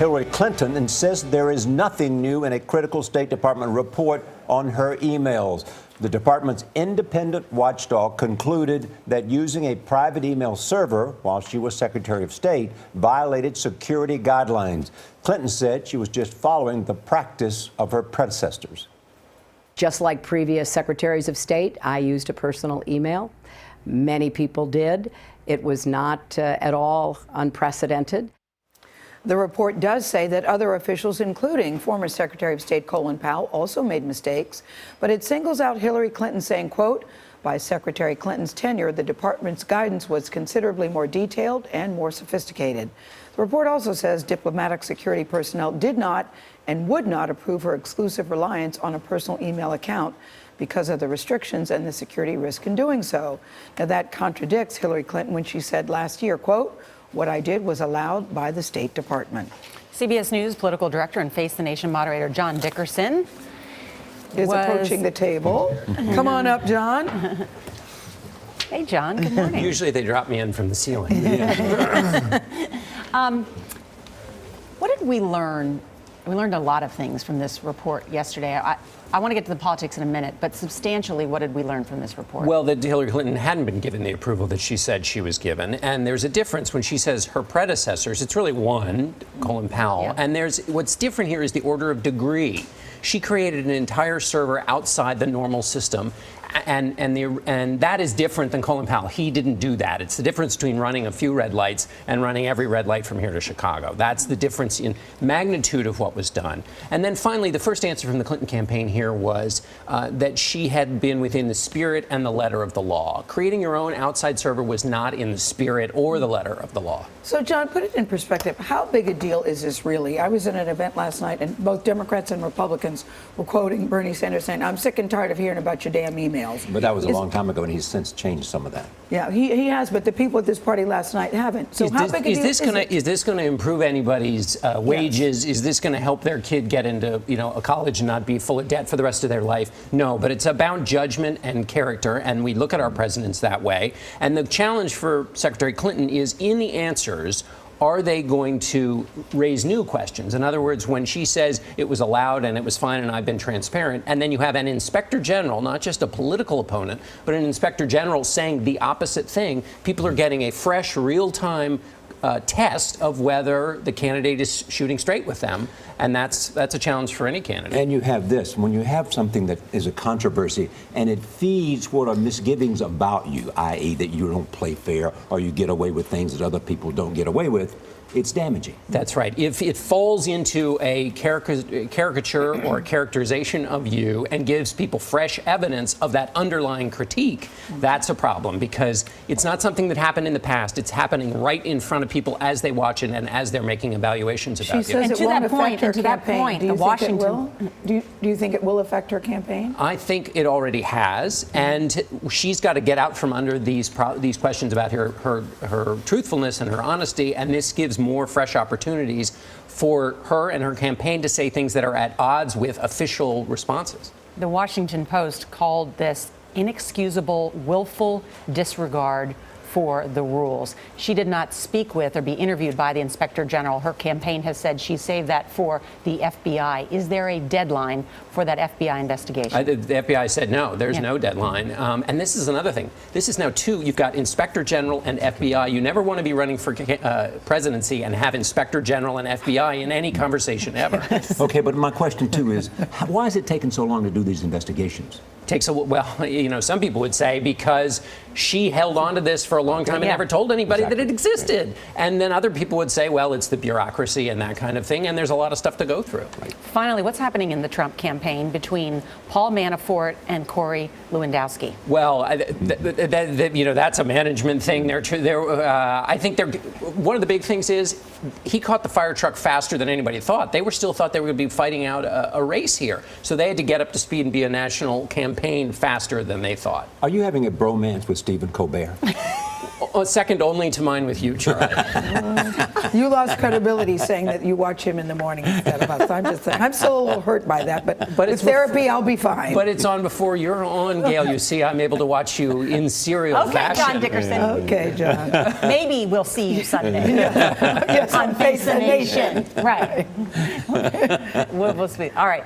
Hillary Clinton and says there is nothing new in a critical State Department report on her emails. The department's independent watchdog concluded that using a private email server while she was Secretary of State violated security guidelines. Clinton said she was just following the practice of her predecessors. Just like previous secretaries of state, I used a personal email. Many people did. It was not at all unprecedented. The report does say that other officials, including former Secretary of State Colin Powell, also made mistakes, but it singles out Hillary Clinton, saying, quote, by Secretary Clinton's tenure, the department's guidance was considerably more detailed and more sophisticated. The report also says diplomatic security personnel did not and would not approve her exclusive reliance on a personal email account because of the restrictions and the security risk in doing so. Now, that contradicts Hillary Clinton when she said last year, quote, what I did was allowed by the State Department. CBS News political director and Face the Nation moderator John Dickerson is approaching the table. Come on up, John. Hey, John. Good morning. Usually they drop me in from the ceiling. What did we learn? We learned a lot of things from this report yesterday. I want to get to the politics in a minute, but substantially, what did we learn from this report? Well, that Hillary Clinton hadn't been given the approval that she said she was given. And there's a difference when she says her predecessors. It's really one, Colin Powell. Yeah. And what's different here is the order of degree. She created an entire server outside the normal system. And that is different than Colin Powell. He didn't do that. It's the difference between running a few red lights and running every red light from here to Chicago. That's the difference in magnitude of what was done. And then finally, the first answer from the Clinton campaign here was that she had been within the spirit and the letter of the law. Creating your own outside server was not in the spirit or the letter of the law. So, John, put it in perspective. How big a deal is this really? I was at an event last night, and both Democrats and Republicans were quoting Bernie Sanders saying, I'm sick and tired of hearing about your damn emails. But that was a long time ago, and he's since changed some of that. Yeah, he has, but the people at this party last night haven't. So how big a deal is it? Is this going to improve anybody's wages? Yes. Is this going to help their kid get into a college and not be full of debt for the rest of their life? No, but it's about judgment and character, and we look at our presidents that way. And the challenge for Secretary Clinton is in the answers. Are they going to raise new questions? In other words, when she says it was allowed and it was fine and I've been transparent, and then you have an inspector general, not just a political opponent, but an inspector general saying the opposite thing, people are getting a fresh, real-time test of whether the candidate is shooting straight with them. And that's a challenge for any candidate. And you have this, when you have something that is a controversy and it feeds what are misgivings about you, i.e. that you don't play fair or you get away with things that other people don't get away with, it's damaging. That's right. If it falls into a caricature or a characterization of you and gives people fresh evidence of that underlying critique, that's a problem, because it's not something that happened in the past. It's happening right in front of people as they watch it and as they're making evaluations about you. She says it won't affect her campaign. Do you think it will affect her campaign? I think it already has, and she's got to get out from under these questions about her truthfulness and her honesty, and this gives more fresh opportunities for her and her campaign to say things that are at odds with official responses. The Washington Post called this inexcusable, willful disregard for the rules. She did not speak with or be interviewed by the Inspector General. Her campaign has said she saved that for the FBI. Is there a deadline for that FBI investigation? The FBI said no, there's no deadline. And this is another thing. This is now two. You've got Inspector General and FBI. You never want to be running for presidency and have Inspector General and FBI in any conversation ever. Okay, but my question too is, why is it taking so long to do these investigations? Some people would say because she held on to this for a long time and never told anybody that it existed. And then other people would say, well, it's the bureaucracy and that kind of thing, and there's a lot of stuff to go through. Finally, what's happening in the Trump campaign between Paul Manafort and Corey Lewandowski? Well, that's a management thing. I think one of the big things is he caught the fire truck faster than anybody thought. They still thought they were going to be fighting out a race here. So they had to get up to speed and be a national campaign faster than they thought. Are you having a bromance with Stephen Colbert? Second only to mine with you, Charlie. You lost credibility saying that you watch him in the morning instead of us. I'm just saying. I'm still a little hurt by that, but But with it's therapy, I'll be fine. But it's on before you're on, Gail. You see, I'm able to watch you in serial Okay, fashion. John Dickerson. Okay, John. Maybe we'll see you Sunday. Yes, On Face the Nation. Right. We'll speak. All right.